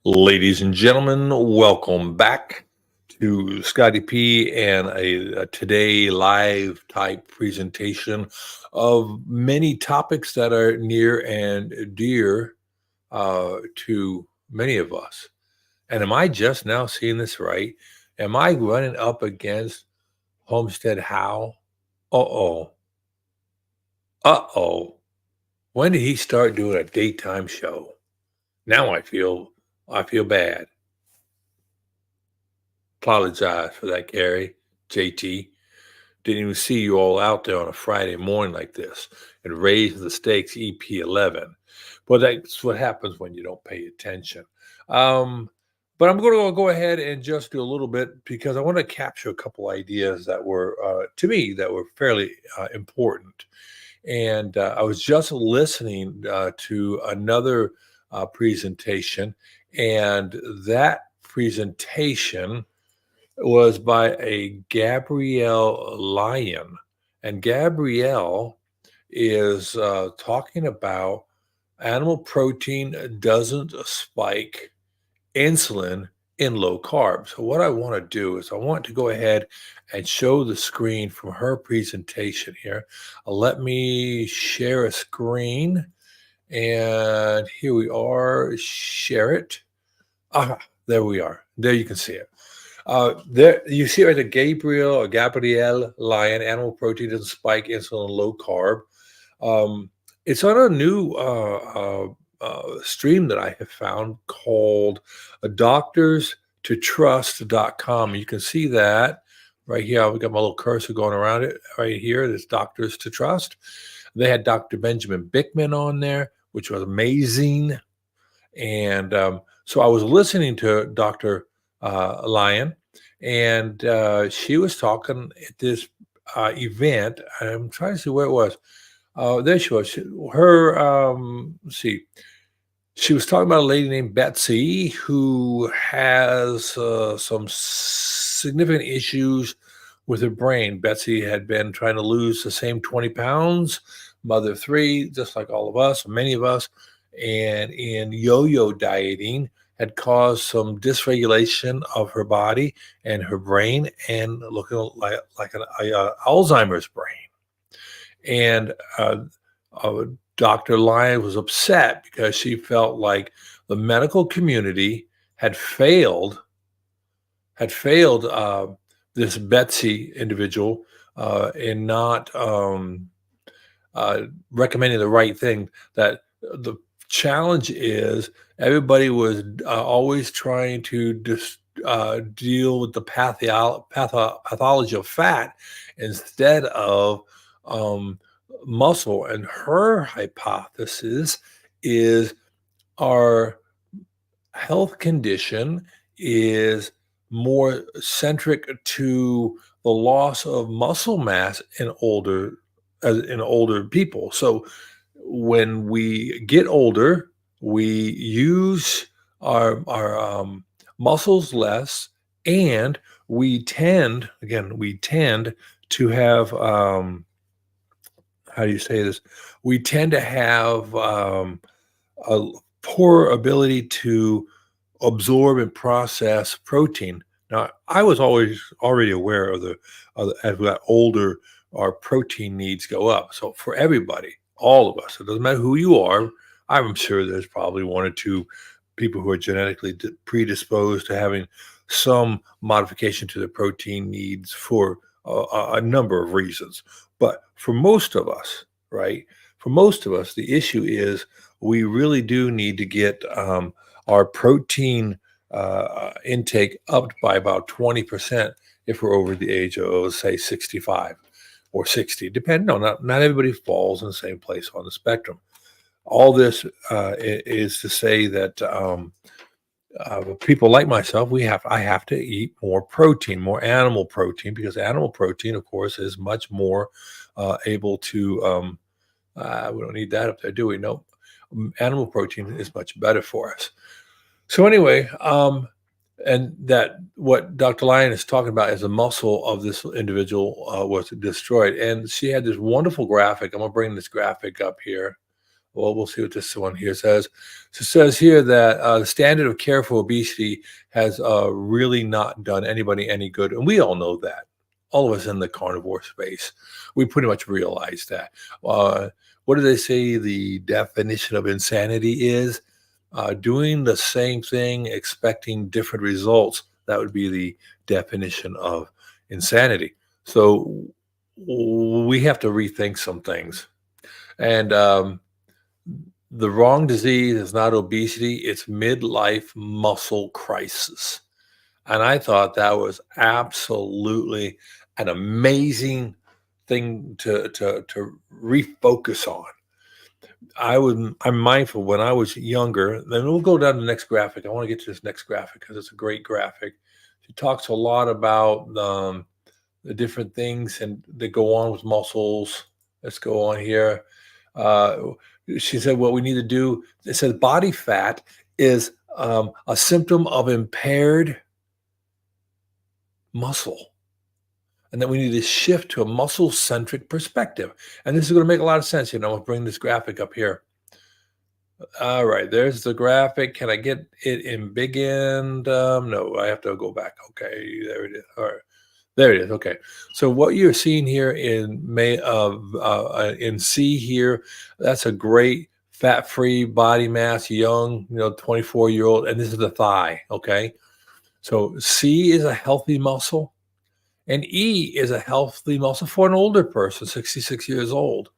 Ladies and gentlemen, welcome back to Scotty P and a today live type presentation of many topics that are near and dear to many of us. And am I just now seeing this right? Am I running up against Homestead How? Uh-oh. Uh-oh. When did he start doing a daytime show? Now I feel bad. Apologize for that, Gary. JT. Didn't even see you all out there on a Friday morning like this and raise the stakes EP11. But that's what happens when you don't pay attention. Um, but I'm going to go ahead and just do a little bit because I want to capture a couple ideas that were, to me, that were fairly important. And I was just listening to another presentation, and that presentation was by a Gabrielle Lyon. And Gabrielle is talking about animal protein doesn't spike insulin in low carb. So what I want to do is I want to go ahead and show the screen from her presentation here. Let me share a screen. And here we are. Share it. There we are. There you can see it. There you see right there, Gabrielle Lyon, animal protein doesn't spike insulin, low carb. It's on a new stream that I have found called doctorstotrust.com. You can see that right here. I've got my little cursor going around it right here. There's Doctors to Trust. They had Dr. Benjamin Bickman on there, which was amazing. And so I was listening to Dr. Lyon, and she was talking at this event. I'm trying to see where it was. There she was. Let's see. She was talking about a lady named Betsy who has some significant issues with her brain. Betsy had been trying to lose the same 20 pounds, mother of three, just like all of us, many of us, and in yo-yo dieting had caused some dysregulation of her body and her brain and looking like an Alzheimer's brain. And Dr. Lyon was upset because she felt like the medical community had failed this Betsy individual in not recommending the right thing. That the challenge is everybody was always trying to deal with the pathology of fat instead of muscle. And her hypothesis is our health condition is more centric to the loss of muscle mass in older people. So when we get older, we use our muscles less, and we tend to have how do you say this? We tend to have a poor ability to absorb and process protein. Now, I was already aware of as we got older, our protein needs go up. So for everybody, all of us, it doesn't matter who you are. I'm sure there's probably one or two people who are genetically predisposed to having some modification to their protein needs for a number of reasons. But for most of us, right? For most of us, the issue is we really do need to get our protein intake upped by about 20% if we're over the age of, say, 65 or 60, depending on not everybody falls in the same place on the spectrum. All this is to say that people like myself, I have to eat more protein, more animal protein, because animal protein, of course, is much more able to. We don't need that up there, do we? No, animal protein is much better for us. So anyway, and that what Dr. Lyon is talking about is the muscle of this individual was destroyed, and she had this wonderful graphic. I'm gonna bring this graphic up here. Well, we'll see what this one here says. So it says here that the standard of care for obesity has really not done anybody any good. And we all know that. All of us in the carnivore space, we pretty much realize that. Uh, what do they say the definition of insanity is? Doing the same thing, expecting different results. That would be the definition of insanity. So we have to rethink some things. And the wrong disease is not obesity, it's midlife muscle crisis. And I thought that was absolutely an amazing thing to refocus on. I'm mindful when I was younger, then we'll go down to the next graphic. I want to get to this next graphic because it's a great graphic. She talks a lot about the different things and that go on with muscles. Let's go on here. Uh, she said what we need to do. It says body fat is a symptom of impaired muscle, and then we need to shift to a muscle-centric perspective. And this is going to make a lot of sense. I'll bring this graphic up here. All right, there's the graphic. Can I get it in big end? No, I have to go back. Okay, there it is. All right. There it is. Okay. So what you're seeing here in C here, that's a great fat-free body mass, young, 24-year-old, and this is the thigh. Okay. So C is a healthy muscle, and E is a healthy muscle for an older person, 66 years old.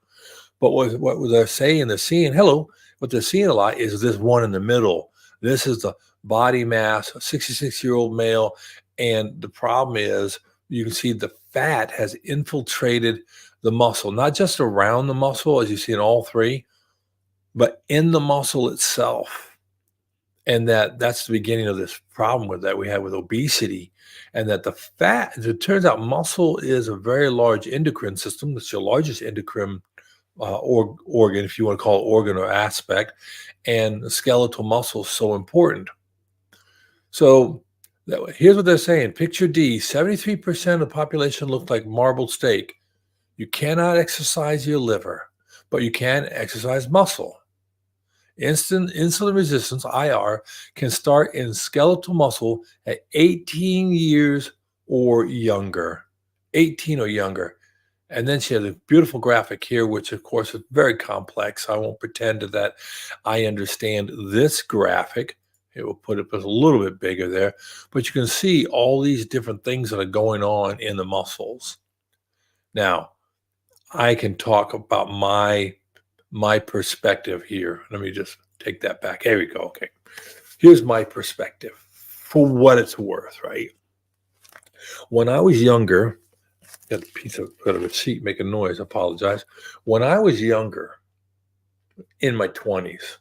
But what they're saying, what they're seeing a lot is this one in the middle. This is the body mass, 66-year-old male, and the problem is, you can see the fat has infiltrated the muscle, not just around the muscle, as you see in all three, but in the muscle itself. And that's the beginning of this problem that we have with obesity. And that the fat, as it turns out, muscle is a very large endocrine system. It's your largest endocrine organ, if you want to call it organ or aspect. And the skeletal muscle is so important. So here's what they're saying. Picture D, 73% of the population looks like marbled steak. You cannot exercise your liver, but you can exercise muscle. Instant insulin resistance, IR, can start in skeletal muscle at 18 years or younger. 18 or younger. And then she has a beautiful graphic here, which of course is very complex. I won't pretend that I understand this graphic. It will put it a little bit bigger there, but you can see all these different things that are going on in the muscles. Now, I can talk about my perspective here. Let me just take that back. Here we go. Okay. Here's my perspective for what it's worth, right? When I was younger, got a receipt making noise. I apologize. When I was younger, in my 20s,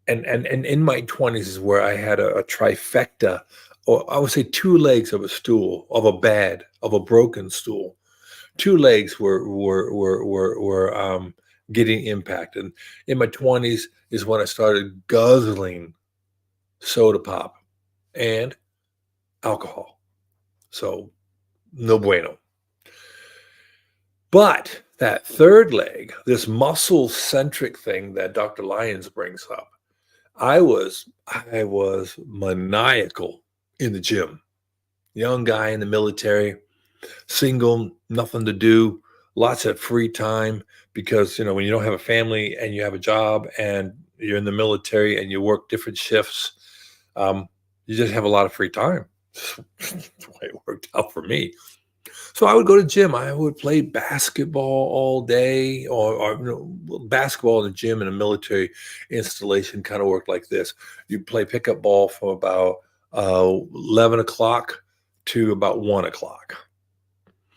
and in my 20s is where I had a trifecta, or I would say two legs of a stool, of a broken stool. Two legs were getting impacted. In my 20s is when I started guzzling soda pop and alcohol. So no bueno. But that third leg, this muscle-centric thing that Dr. Lyons brings up, I was maniacal in the gym. Young guy in the military, single, nothing to do, lots of free time because, when you don't have a family and you have a job and you're in the military and you work different shifts, you just have a lot of free time. That's the way it worked out for me. So I would go to gym. I would play basketball all day, or basketball in the gym in a military installation kind of worked like this. You play pickup ball from about 11 o'clock to about 1 o'clock.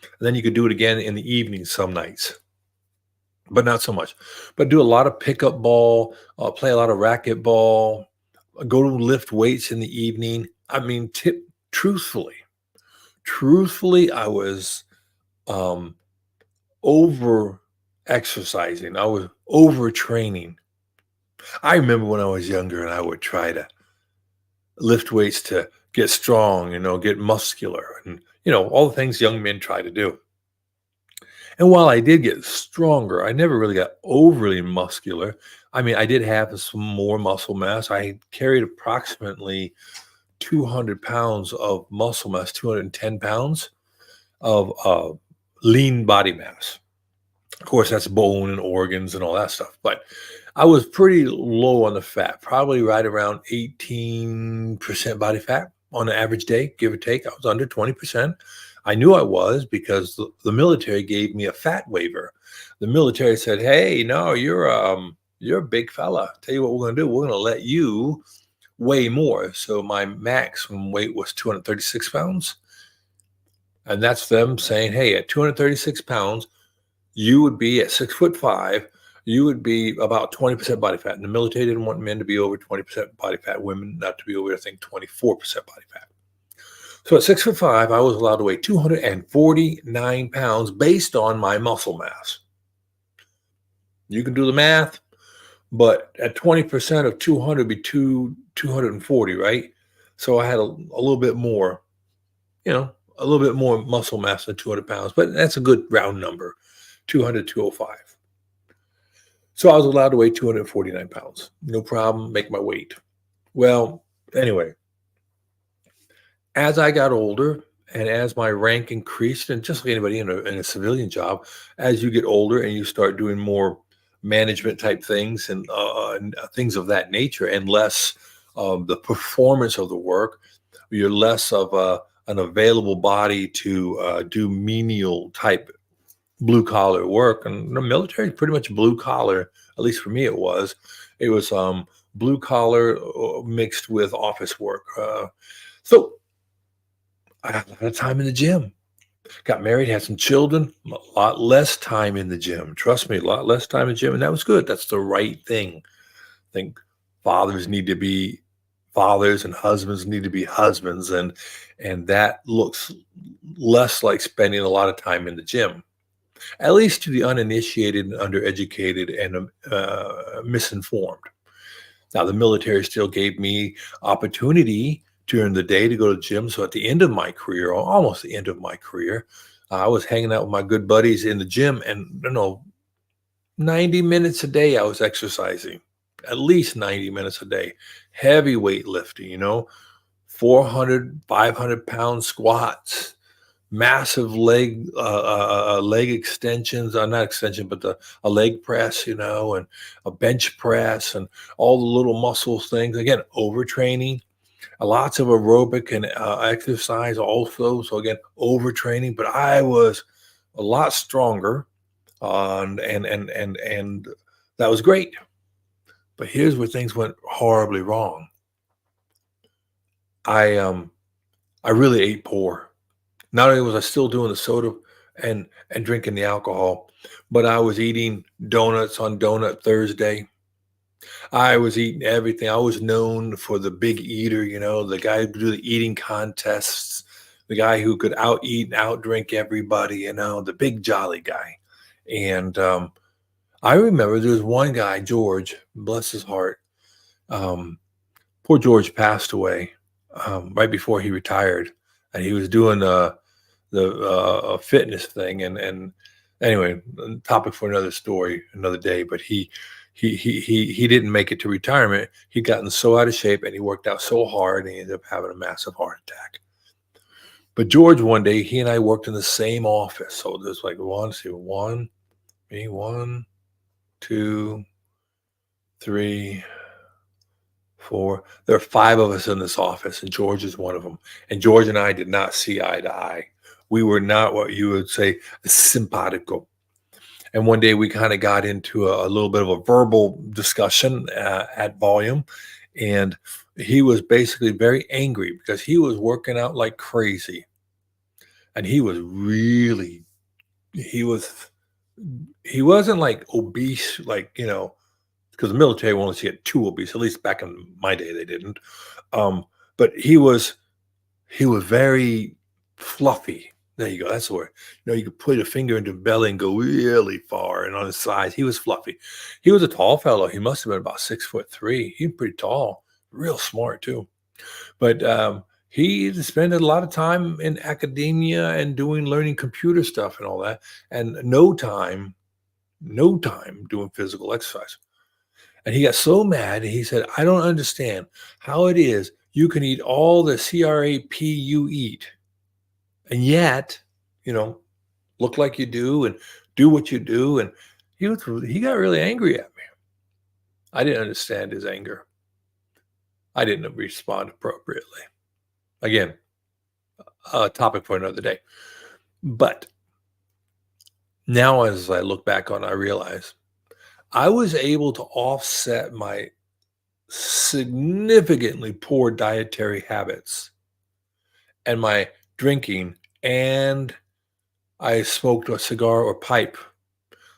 And then you could do it again in the evening some nights, but not so much. But do a lot of pickup ball, play a lot of racquetball, go to lift weights in the evening. I mean, truthfully, I was over exercising. I was overtraining. I remember when I was younger and I would try to lift weights to get strong, get muscular, and all the things young men try to do. And while I did get stronger, I never really got overly muscular. I mean, I did have some more muscle mass. I carried approximately 200 pounds of muscle mass, 210 pounds of lean body mass. Of course, that's bone and organs and all that stuff. But I was pretty low on the fat, probably right around 18% body fat on an average day, give or take. I was under 20%. I knew I was because the military gave me a fat waiver. The military said, "Hey, no, you're a big fella. Tell you what we're going to do. We're going to let you weigh more." So my maximum weight was 236 pounds. And that's them saying, "Hey, at 236 pounds, you would be at 6'5", you would be about 20% body fat." And the military didn't want men to be over 20% body fat, women not to be over, I think, 24% body fat. So at 6'5", I was allowed to weigh 249 pounds based on my muscle mass. You can do the math, but at 20% of 200 would be 240, right? So I had a little bit more, a little bit more muscle mass than 200 pounds, but that's a good round number, 200, 205. So I was allowed to weigh 249 pounds. No problem, make my weight. Well, anyway, as I got older and as my rank increased, and just like anybody in a civilian job, as you get older and you start doing more management type things and things of that nature, and less the performance of the work, you're less of an available body to do menial type blue collar work. And the military is pretty much blue collar, at least for me it was. It was blue collar mixed with office work. So I had a lot of time in the gym. Got married, had some children, a lot less time in the gym. Trust me, a lot less time in the gym. And that was good. That's the right thing. I think fathers need to be fathers and husbands need to be husbands. And that looks less like spending a lot of time in the gym, at least to the uninitiated and undereducated and misinformed. Now, the military still gave me opportunity during the day to go to the gym. So at the end of my career, or almost the end of my career, I was hanging out with my good buddies in the gym, and 90 minutes a day I was exercising, at least 90 minutes a day, heavy weightlifting, 400, 500 pound squats, massive leg extensions, not extension, but a leg press, and a bench press and all the little muscle things. Again, overtraining, lots of aerobic and exercise also. So again, overtraining, but I was a lot stronger, and that was great. But here's where things went horribly wrong. I really ate poor. Not only was I still doing the soda and drinking the alcohol, but I was eating donuts on Donut Thursday. I was eating everything. I was known for the big eater, the guy who could do the eating contests, the guy who could out eat and out drink everybody, the big jolly guy. And I remember there was one guy, George, bless his heart. Poor George passed away right before he retired, and he was doing the fitness thing. And anyway, topic for another story, another day. But he didn't make it to retirement. He'd gotten so out of shape and he worked out so hard, and he ended up having a massive heart attack. But George, one day, he and I worked in the same office. So there's like one, two, three, four. There are 5 of us in this office, and George is one of them. And George and I did not see eye to eye. We were not what you would say simpatico. And one day we kind of got into a little bit of a verbal discussion at volume. And he was basically very angry because he was working out like crazy. And he wasn't like obese, like, because the military won't see it too obese. At least back in my day, they didn't. But he was very fluffy. There you go. That's the word. You could put a finger into the belly and go really far. And on his sides, he was fluffy. He was a tall fellow. He must have been about 6'3". He was pretty tall, real smart too. But he spent a lot of time in academia and learning computer stuff and all that, and no time doing physical exercise. And he got so mad, and he said, "I don't understand how it is you can eat all the CRAP you eat, and yet, you know, look like you do and do what you do." And he got really angry at me. I didn't understand his anger. I didn't respond appropriately. Again, a topic for another day. But now, as I look back on it, I realize I was able to offset my significantly poor dietary habits and my drinking, and I smoked a cigar or pipe.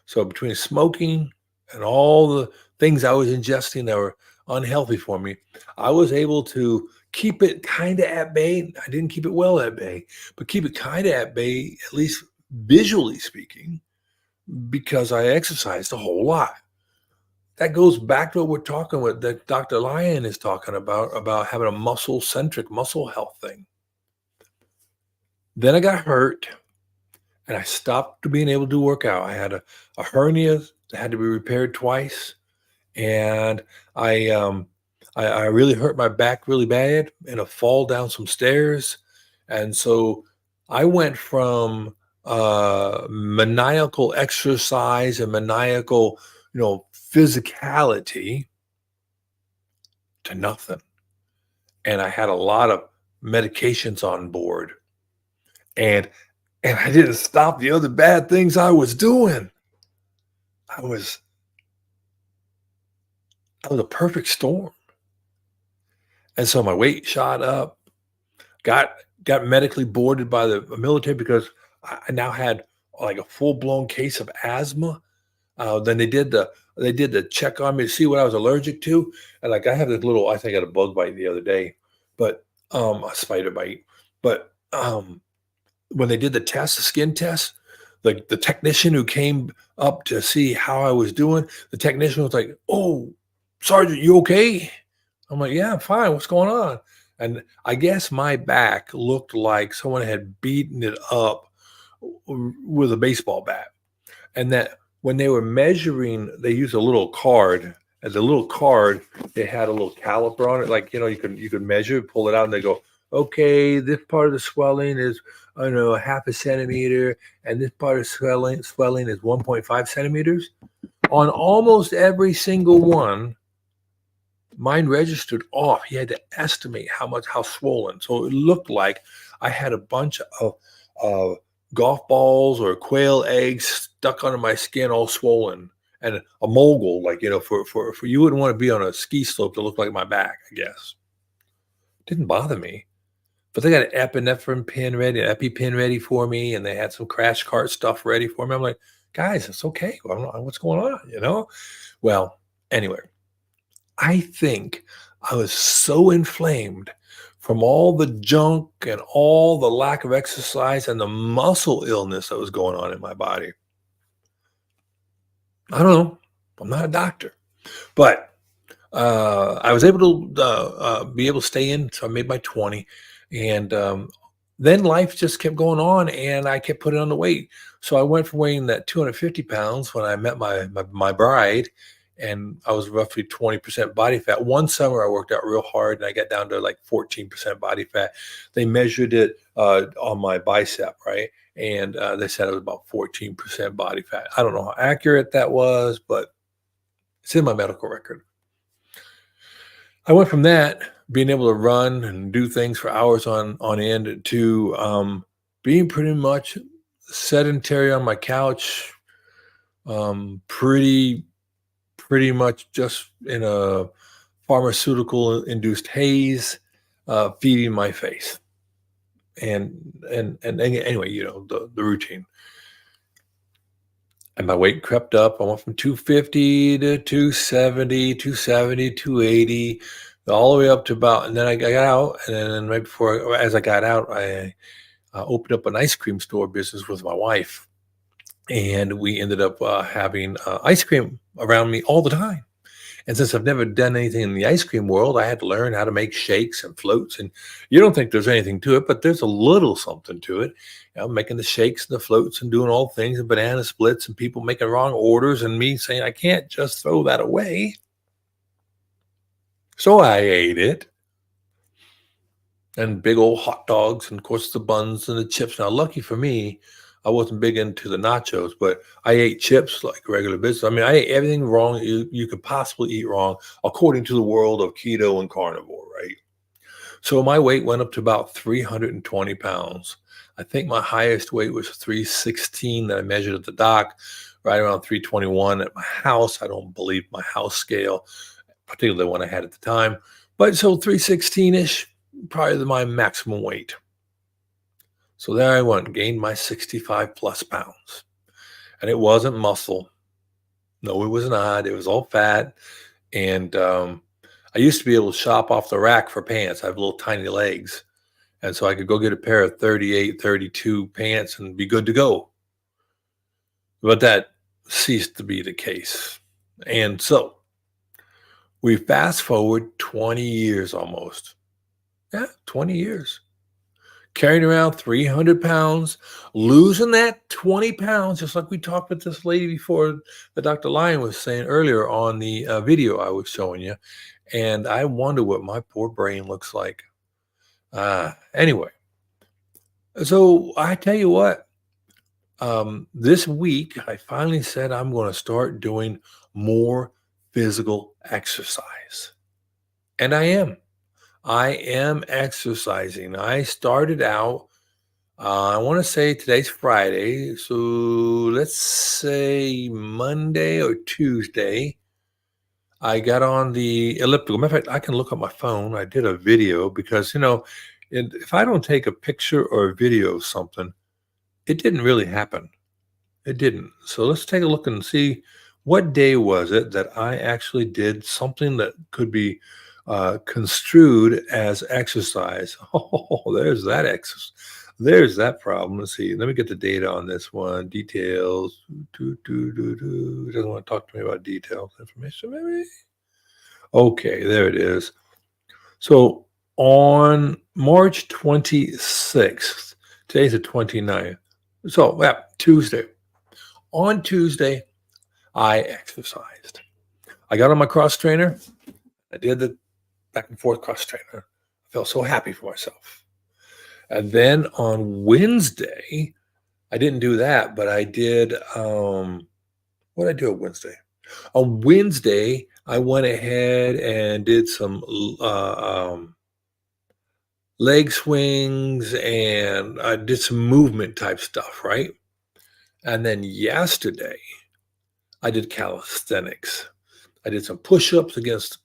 So between smoking and all the things I was ingesting that were unhealthy for me, I was able to keep it kind of at bay. I didn't keep it well at bay, but keep it kind of at bay, at least visually speaking, because I exercised a whole lot. That goes back to what we're talking with that Dr. Lyon is talking about having a muscle-centric muscle health thing. Then I got hurt and I stopped being able to work out. I had a hernia that had to be repaired twice, and I really hurt my back really bad in a fall down some stairs, and so I went from maniacal exercise and maniacal, physicality to nothing. And I had a lot of medications on board, and I didn't stop the other bad things I was doing. I was I was a perfect storm. And so my weight shot up, got medically boarded by the military because I now had like a full-blown case of asthma. Then they did the check on me to see what I was allergic to. And like I have this little, I think I got a bug bite the other day, but a spider bite. But when they did the test, the skin test, like the technician who came up to see how I was doing, the technician was like, "Oh, Sergeant, you okay?" I'm like, "Yeah, I'm fine. What's going on?" And I guess my back looked like someone had beaten it up with a baseball bat. And that when they were measuring, they used a little card. And the little card, they had a little caliper on it. Like, you could measure, pull it out, and they go, "Okay, this part of the swelling is, I don't know, half a centimeter, and this part of swelling is 1.5 centimeters." On almost every single one, mine registered off. He had to estimate how swollen. So it looked like I had a bunch of golf balls or quail eggs stuck under my skin, all swollen, and a mogul. Like, for you wouldn't want to be on a ski slope to look like my back. I guess didn't bother me. But they got an epinephrine pin ready, an EpiPen ready for me, and they had some crash cart stuff ready for me. I'm like, "Guys, it's okay. I don't know what's going on?" Well, anyway, I think I was so inflamed from all the junk and all the lack of exercise and the muscle illness that was going on in my body. I don't know. I'm not a doctor, but I was able to be able to stay in. So I made my 20, and then life just kept going on, and I kept putting on the weight. So I went from weighing that 250 pounds when I met my bride, and I was roughly 20% body fat. One summer I worked out real hard, and I got down to like 14% body fat. They measured it on my bicep, right? And they said it was about 14% body fat. I don't know how accurate that was, but it's in my medical record. I went from that, being able to run and do things for hours on end, to being pretty much sedentary on my couch, pretty much just in a pharmaceutical induced haze, feeding my face. And anyway, the routine. And my weight crept up. I went from 250 to 270, 270, 280, all the way up to about, and then I got out. And then right before, as I got out, I opened up an ice cream store business with my wife. And we ended up having ice cream around me all the time. And since I've never done anything in the ice cream world, I had to learn how to make shakes and floats. And you don't think there's anything to it, but there's a little something to it. Making the shakes and the floats and doing all things and banana splits and people making wrong orders and me saying, I can't just throw that away. So I ate it. And big old hot dogs and, of course, the buns and the chips. Now, lucky for me, I wasn't big into the nachos, but I ate chips like regular business. I mean, I ate everything wrong you could possibly eat wrong according to the world of keto and carnivore, right? So my weight went up to about 320 pounds. I think my highest weight was 316 that I measured at the dock, right around 321 at my house. I don't believe my house scale, particularly the one I had at the time. But so 316-ish, probably my maximum weight. So there I went, gained my 65 plus pounds. And it wasn't muscle. No, it was not. It was all fat. And I used to be able to shop off the rack for pants. I have little tiny legs. And so I could go get a pair of 38, 32 pants and be good to go. But that ceased to be the case. And so we fast forward 20 years almost. Yeah, 20 years. Carrying around 300 pounds, losing that 20 pounds, just like we talked with this lady before that Dr. Lyon was saying earlier on the video I was showing you. And I wonder what my poor brain looks like. Anyway, so I tell you what, this week I finally said I'm going to start doing more physical exercise. And I am. I am exercising. I started out, I want to say today's Friday. So let's say Monday or Tuesday, I got on the elliptical. Matter of fact, I can look at my phone. I did a video because, if I don't take a picture or a video of something, it didn't really happen. It didn't. So let's take a look and see what day was it that I actually did something that could be construed as exercise. Oh, there's that exercise. There's that problem. Let's see. Let me get the data on this one. Details. Doesn't want to talk to me about details. Information, maybe. Okay, there it is. So on March 26th, today's the 29th. So, yeah, Tuesday. On Tuesday, I exercised. I got on my cross trainer. I did the back and forth cross trainer. I felt so happy for myself. And then on Wednesday, I didn't do that, but I did, what did I do on Wednesday? On Wednesday, I went ahead and did some leg swings and I did some movement type stuff, right? And then yesterday, I did calisthenics. I did some push-ups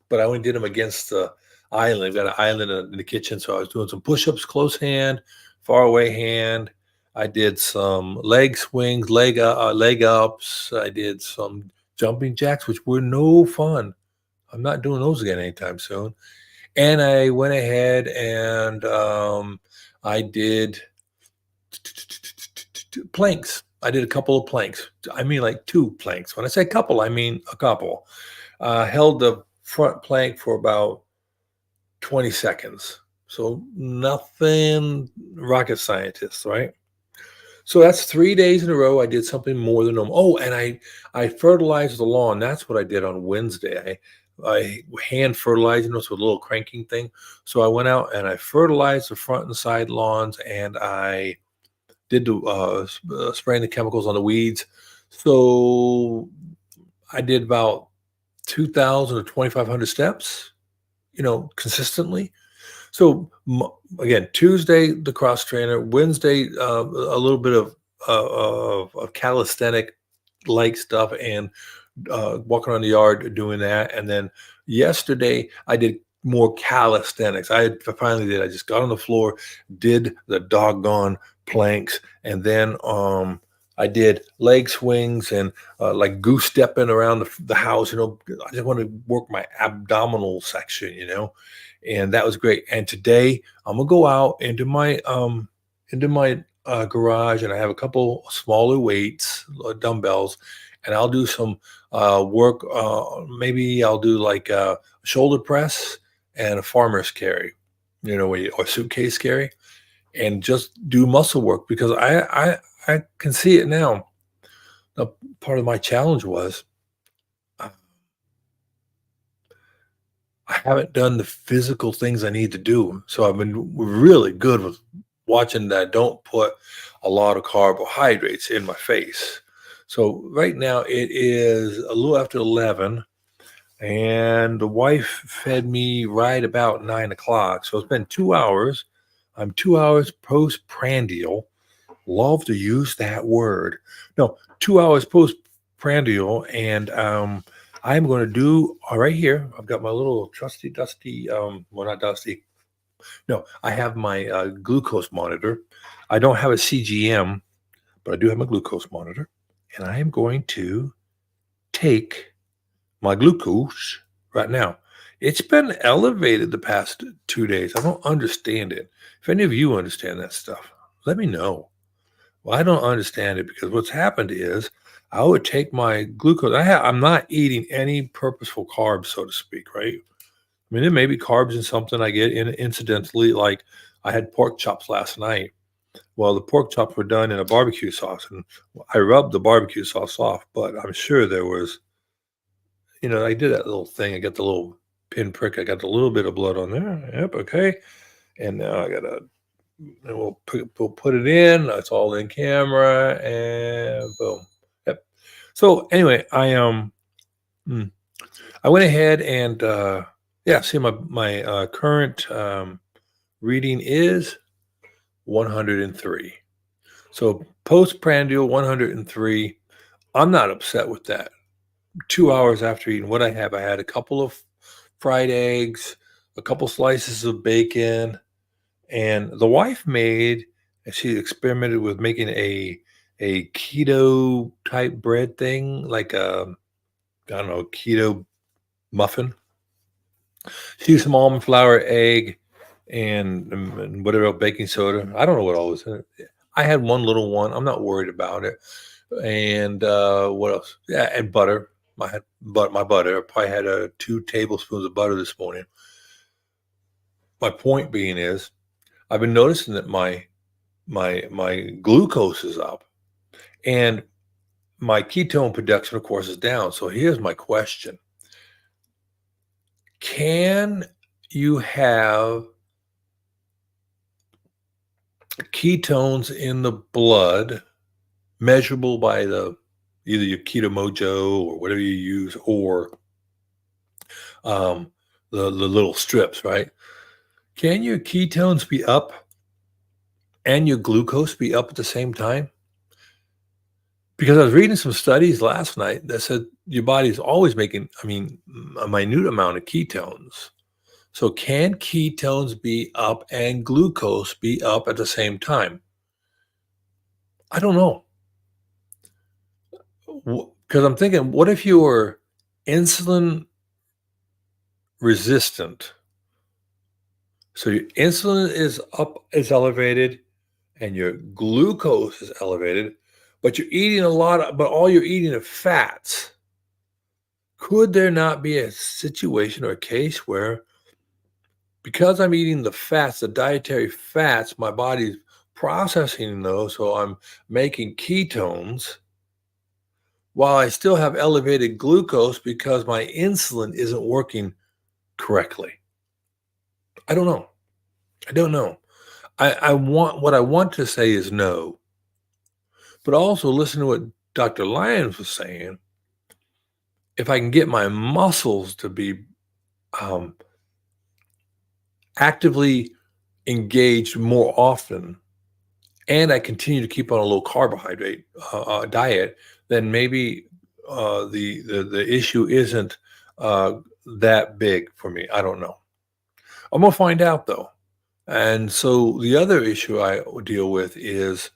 but I only did them against the island. I've got an island in the kitchen, so I was doing some push-ups, close hand, far away hand. I did some leg swings, leg ups. I did some jumping jacks, which were no fun. I'm not doing those again anytime soon. And I went ahead and I did planks. I did a couple of planks. I mean like 2 planks. When I say couple, I mean a couple. Held the front plank for about 20 seconds. So nothing rocket scientist, right? So that's 3 days in a row. I did something more than normal. Oh, and I fertilized the lawn. That's what I did on Wednesday. I hand fertilized, with a little cranking thing. So I went out and I fertilized the front and side lawns, and I did the spraying the chemicals on the weeds. So I did about 2,000 to 2,500 steps, consistently. So again, Tuesday, the cross trainer, Wednesday, a little bit of calisthenic like stuff and walking around the yard doing that. And then yesterday I did more calisthenics. I just got on the floor, did the doggone planks, and then I did leg swings and like goose stepping around the house. I just want to work my abdominal section, and that was great. And today I'm gonna go out into my garage, and I have a couple smaller weights, dumbbells, and I'll do some work. Maybe I'll do like a shoulder press and a farmer's carry, or suitcase carry, and just do muscle work because I can see it now. Now, part of my challenge was uh, I haven't done the physical things I need to do. So I've been really good with watching that I don't put a lot of carbohydrates in my face. So right now it is a little after 11, and the wife fed me right about 9 o'clock. So it's been 2 hours. I'm 2 hours postprandial. Love to use that word. No, 2 hours postprandial, and I'm going to do right here. I've got my little trusty, dusty, well, not dusty. No, I have my glucose monitor. I don't have a CGM, but I do have my glucose monitor, and I am going to take my glucose right now. It's been elevated the past 2 days. I don't understand it. If any of you understand that stuff, let me know. Well, I don't understand it because what's happened is I would take my glucose. I'm not eating any purposeful carbs, so to speak, right? I mean, there may be carbs in something I get in incidentally, like I had pork chops last night. Well, the pork chops were done in a barbecue sauce, and I rubbed the barbecue sauce off, but I'm sure there was, I did that little thing. I got the little pinprick. I got a little bit of blood on there. Yep, okay. And now I got to and we'll put it in. It's all in camera, and boom. Yep. So anyway, I went ahead and see my current reading is 103. So postprandial 103. I'm not upset with that. 2 hours after eating what I had a couple of fried eggs, a couple slices of bacon. And the wife she experimented with making a keto type bread thing, like I don't know, keto muffin. She used some almond flour, egg, and whatever, baking soda. I don't know what all was in it. I had one little one. I'm not worried about it. And what else? Yeah, and butter. My butter. I probably had 2 tablespoons of butter this morning. My point being is, I've been noticing that my glucose is up, and my ketone production, of course, is down. So here's my question: can you have ketones in the blood measurable by either your Keto Mojo or whatever you use, or the little strips, right? Can your ketones be up and your glucose be up at the same time? Because I was reading some studies last night that said your body's always making, a minute amount of ketones. So can ketones be up and glucose be up at the same time? I don't know. Because I'm thinking, what if you were insulin resistant? So your insulin is elevated, and your glucose is elevated, but you're eating but all you're eating are fats. Could there not be a situation or a case where, because I'm eating the fats, the dietary fats, my body's processing those, so I'm making ketones while I still have elevated glucose because my insulin isn't working correctly? I don't know. I don't know. What I want to say is no, but also listen to what Dr. Lyons was saying. If I can get my muscles to be actively engaged more often, and I continue to keep on a low carbohydrate diet, then maybe the issue isn't that big for me. I don't know. I'm gonna find out though. And so the other issue I deal with is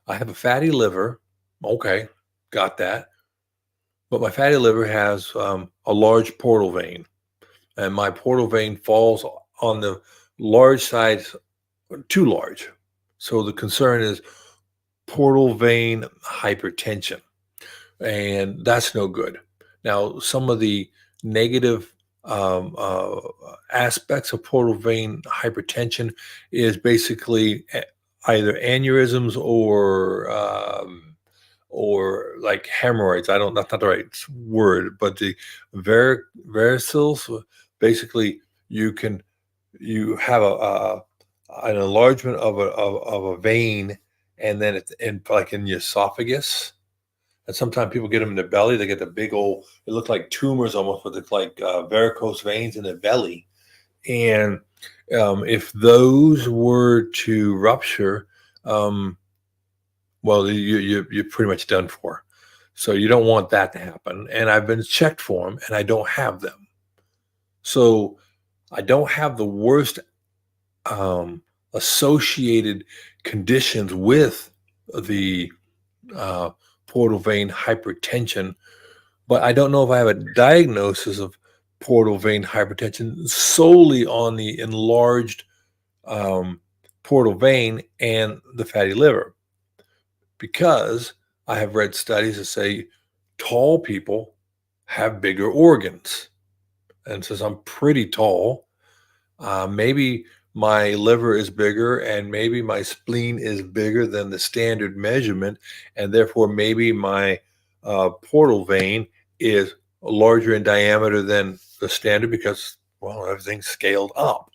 I have a fatty liver. Okay, got that. But my fatty liver has a large portal vein, and my portal vein falls on the large side, too large. So the concern is portal vein hypertension. and that's no good. Now, some of the negative um, uh, aspects of portal vein hypertension is basically either aneurysms or like hemorrhoids. I don't, that's not the right word, but the varicels, basically you have an enlargement of a vein, and then it's in like in your esophagus. And sometimes people get them in their belly. They get the big old, it looks like tumors almost, but it's like varicose veins in the belly. And if those were to rupture, um, well, you're pretty much done for. So you don't want that to happen. And I've been checked for them, and I don't have them. So I don't have the worst um, associated conditions with the uh, portal vein hypertension, but I don't know if I have a diagnosis of portal vein hypertension solely on the enlarged um, portal vein and the fatty liver, because I have read studies that say tall people have bigger organs. And since I'm pretty tall, maybe my liver is bigger and maybe my spleen is bigger than the standard measurement. And therefore, maybe my portal vein is larger in diameter than the standard because, well, everything's scaled up.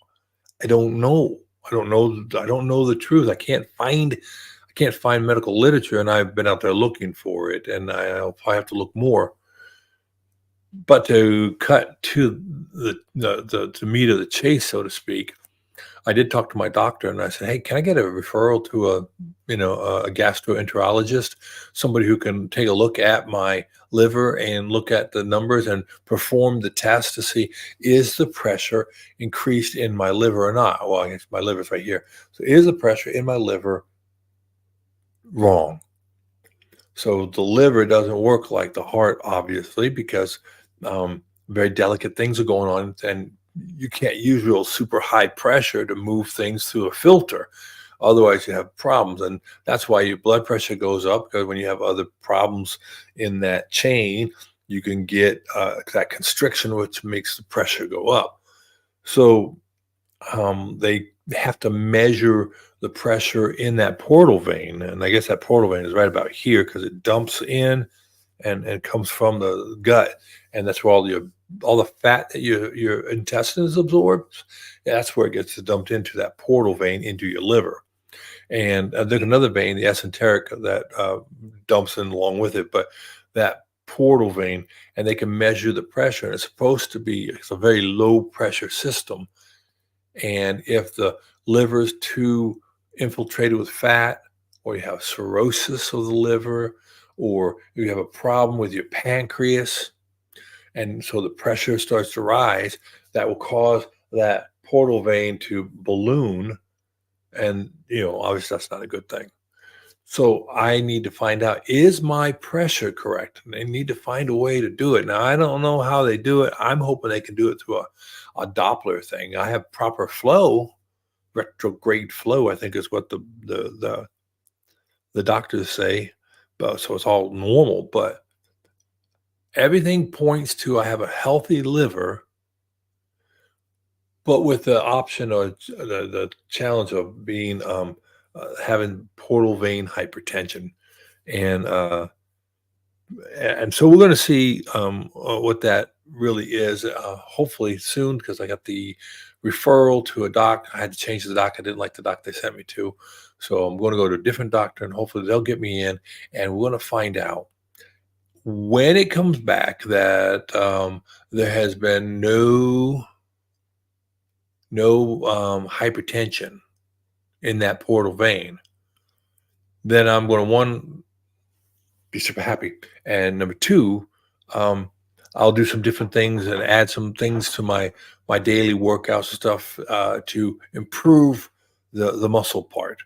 I don't know. I don't know. I don't know the truth. I can't find medical literature, and I've been out there looking for it, and I'll probably have to look more. But to cut to the meat of the chase, so to speak, I did talk to my doctor, and I said, "Hey, can I get a referral to a gastroenterologist, somebody who can take a look at my liver and look at the numbers and perform the test to see, is the pressure increased in my liver or not?" Well, I guess my liver's right here. So is the pressure in my liver wrong? So the liver doesn't work like the heart, obviously, because very delicate things are going on, and you can't use real super high pressure to move things through a filter. Otherwise, you have problems, and that's why your blood pressure goes up, because when you have other problems in that chain, you can get that constriction, which makes the pressure go up. So they have to measure the pressure in that portal vein, and I guess that portal vein is right about here because it dumps in and comes from the gut, and that's where all the fat that your intestines absorbs. That's where it gets dumped into that portal vein into your liver. And there's another vein, the esoteric, that dumps in along with it, but that portal vein, and they can measure the pressure. And it's a very low pressure system. And if the liver is too infiltrated with fat, or you have cirrhosis of the liver, or you have a problem with your pancreas, and so the pressure starts to rise, that will cause that portal vein to balloon. And, obviously that's not a good thing. So I need to find out, is my pressure correct? And they need to find a way to do it. Now, I don't know how they do it. I'm hoping they can do it through a Doppler thing. I have proper flow, retrograde flow, I think is what the doctors say. But so it's all normal, but everything points to I have a healthy liver, but with the option or the challenge of being having portal vein hypertension. And and so we're going to see what that really is, hopefully soon, because I got the referral to a doc. I had to change the doc. I didn't like the doc they sent me to. So I'm going to go to a different doctor, and hopefully they'll get me in, and we're going to find out when it comes back that there has been no hypertension in that portal vein. Then I'm going to, one, be super happy, and number two, I'll do some different things and add some things to my daily workouts and stuff to improve the muscle part.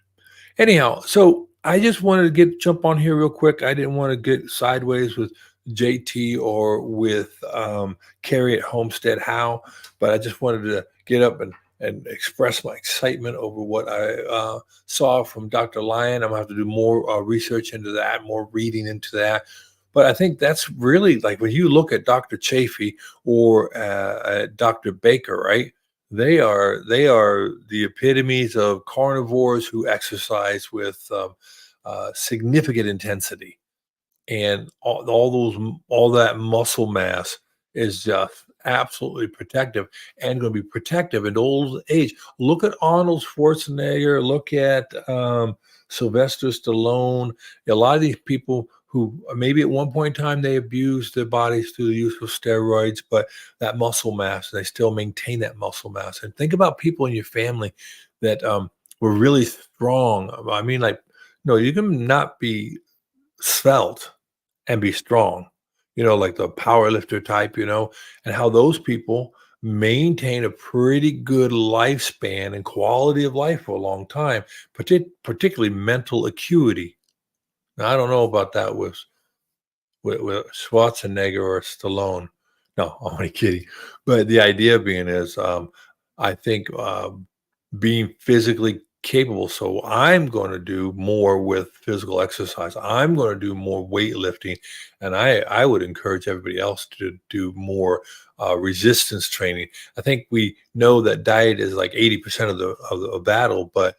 Anyhow, so I just wanted to jump on here real quick. I didn't want to get sideways with JT or with Carrie at Homestead How, but I just wanted to get up and express my excitement over what I saw from Dr. Lyon. I'm going to have to do more research into that, more reading into that, But I think that's really like when you look at Dr. Chafee or Dr. Baker, right? They are the epitomes of carnivores who exercise with significant intensity, and all that muscle mass is just absolutely protective and going to be protective in old age. Look at Arnold Schwarzenegger. Look at Sylvester Stallone. A lot of these people who maybe at one point in time they abused their bodies through the use of steroids, but that muscle mass, they still maintain that muscle mass. And think about people in your family that were really strong. I mean, like, no, you can not be svelte and be strong, like the power lifter type, and how those people maintain a pretty good lifespan and quality of life for a long time, particularly mental acuity. Now, I don't know about that with Schwarzenegger or Stallone. No, I'm only kidding. But the idea being is, I think being physically capable. So I'm going to do more with physical exercise. I'm going to do more weightlifting, and I would encourage everybody else to do more resistance training. I think we know that diet is like 80% of the battle, but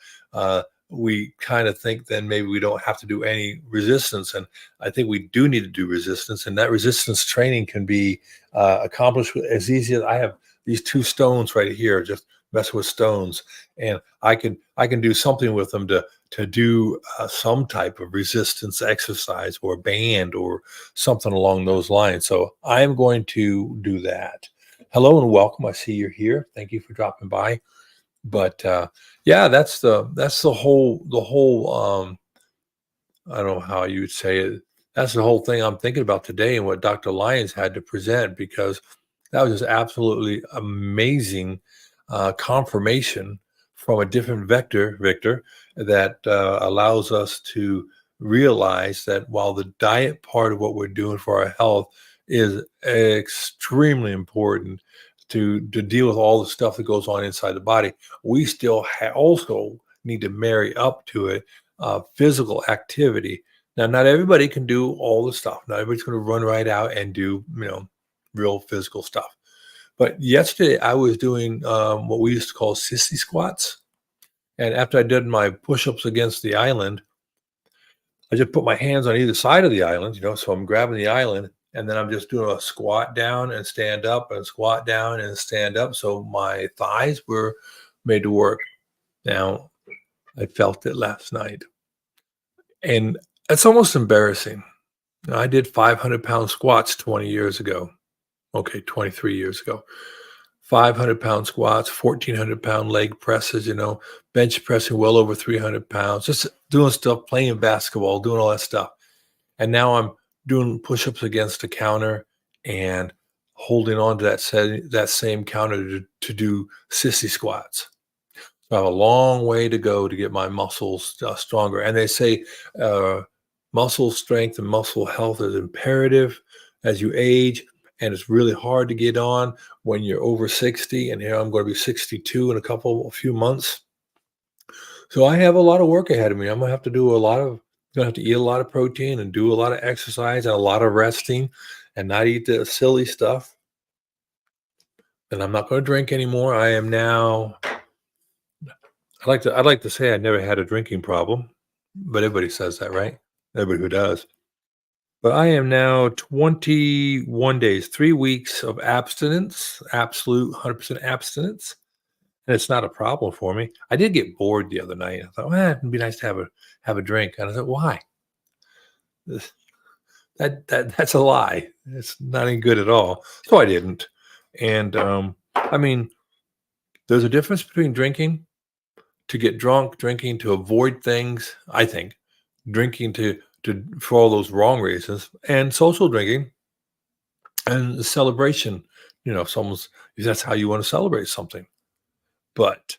we kind of think then maybe we don't have to do any resistance, and I think we do need to do resistance, and that resistance training can be accomplished as easy as I have these two stones right here, just mess with stones, and I can do something with them to do some type of resistance exercise or band or something along those lines. So I'm going to do that. Hello and welcome. I see you're here. Thank you for dropping by. But yeah, that's the whole I don't know how you would say it. That's the whole thing I'm thinking about today and what Dr. Lyons had to present, because that was just absolutely amazing confirmation from a different vector, Victor, that allows us to realize that while the diet part of what we're doing for our health is extremely important to deal with all the stuff that goes on inside the body, we still also need to marry up to it physical activity. Now, not everybody can do all the stuff. Not everybody's going to run right out and do, real physical stuff. But yesterday I was doing what we used to call sissy squats. And after I did my push-ups against the island, I just put my hands on either side of the island, so I'm grabbing the island and then I'm just doing a squat down and stand up and squat down and stand up. So my thighs were made to work. Now, I felt it last night. And it's almost embarrassing. I did 500-pound squats 20 years ago. Okay, 23 years ago. 500-pound squats, 1,400-pound leg presses, bench pressing well over 300 pounds, just doing stuff, playing basketball, doing all that stuff. And now I'm doing push-ups against a counter and holding on to that same counter to do sissy squats. So I have a long way to go to get my muscles stronger. And they say muscle strength and muscle health is imperative as you age. And it's really hard to get on when you're over 60. And here I'm going to be 62 in a few months. So I have a lot of work ahead of me. I'm going to have to eat a lot of protein and do a lot of exercise and a lot of resting and not eat the silly stuff. And I'm not going to drink anymore. I am now, I'd like to say I never had a drinking problem, but everybody says that, right? Everybody who does. But I am now 21 days, 3 weeks of abstinence, absolute 100% abstinence. And it's not a problem for me. I did get bored the other night. I thought, it'd be nice to have a drink. And I thought, why? That's a lie. It's not any good at all. So I didn't. And I mean, there's a difference between drinking to get drunk, drinking to avoid things, I think, drinking for all those wrong reasons, and social drinking and celebration. If that's how you want to celebrate something. But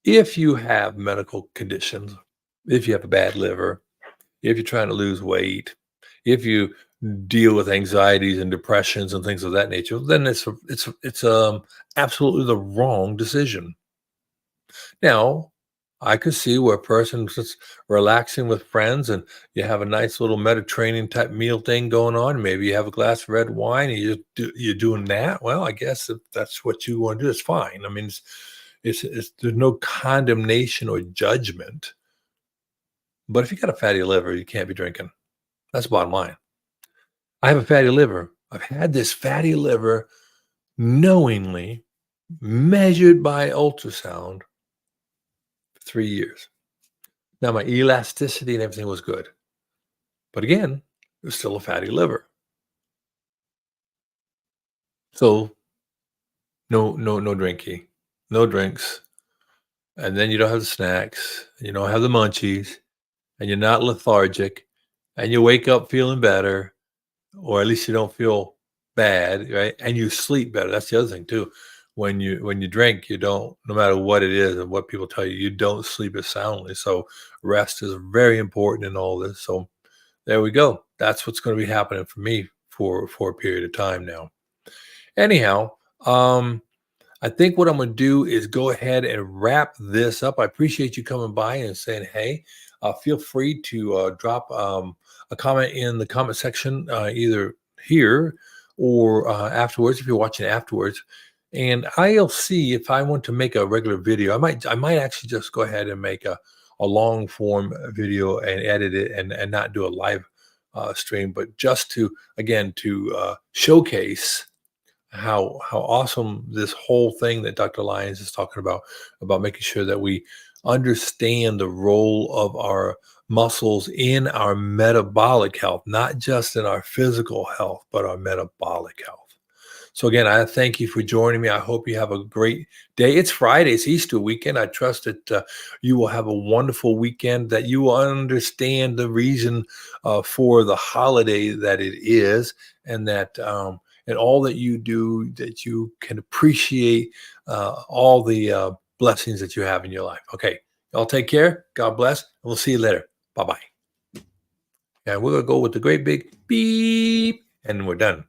if you have medical conditions, if you have a bad liver, if you're trying to lose weight, if you deal with anxieties and depressions and things of that nature, then it's absolutely the wrong decision. Now, I could see where a person's just relaxing with friends and you have a nice little Mediterranean type meal thing going on. Maybe you have a glass of red wine and you're doing that. Well, I guess if that's what you want to do, it's fine. I mean, it's there's no condemnation or judgment. But if you got a fatty liver, you can't be drinking. That's the bottom line. I have a fatty liver. I've had this fatty liver knowingly measured by ultrasound for 3 years. Now my elasticity and everything was good. But again, it was still a fatty liver. So no drinking, no drinks. And then you don't have the snacks, and you don't have the munchies, and you're not lethargic, and you wake up feeling better, or at least you don't feel bad, right? And you sleep better. That's the other thing too. When you drink, you don't, no matter what it is and what people tell you, you don't sleep as soundly. So rest is very important in all this. So there we go. That's what's going to be happening for me for a period of time now. Anyhow, I think what I'm going to do is go ahead and wrap this up. I appreciate you coming by and saying, hey, feel free to drop a comment in the comment section, either here or afterwards, if you're watching afterwards. And I'll see if I want to make a regular video. I might actually just go ahead and make a long form video and edit it and not do a live stream, but just to, again, to showcase how awesome this whole thing that Dr. Lyons is talking about making sure that we understand the role of our muscles in our metabolic health, not just in our physical health, but our metabolic health. So again, I thank you for joining me. I hope you have a great day. It's Friday, it's Easter weekend. I trust that you will have a wonderful weekend, that you will understand the reason for the holiday that it is, and that and all that you do, that you can appreciate all the blessings that you have in your life. Okay, y'all take care. God bless. And we'll see you later. Bye bye. And we're going to go with the great big beep, and we're done.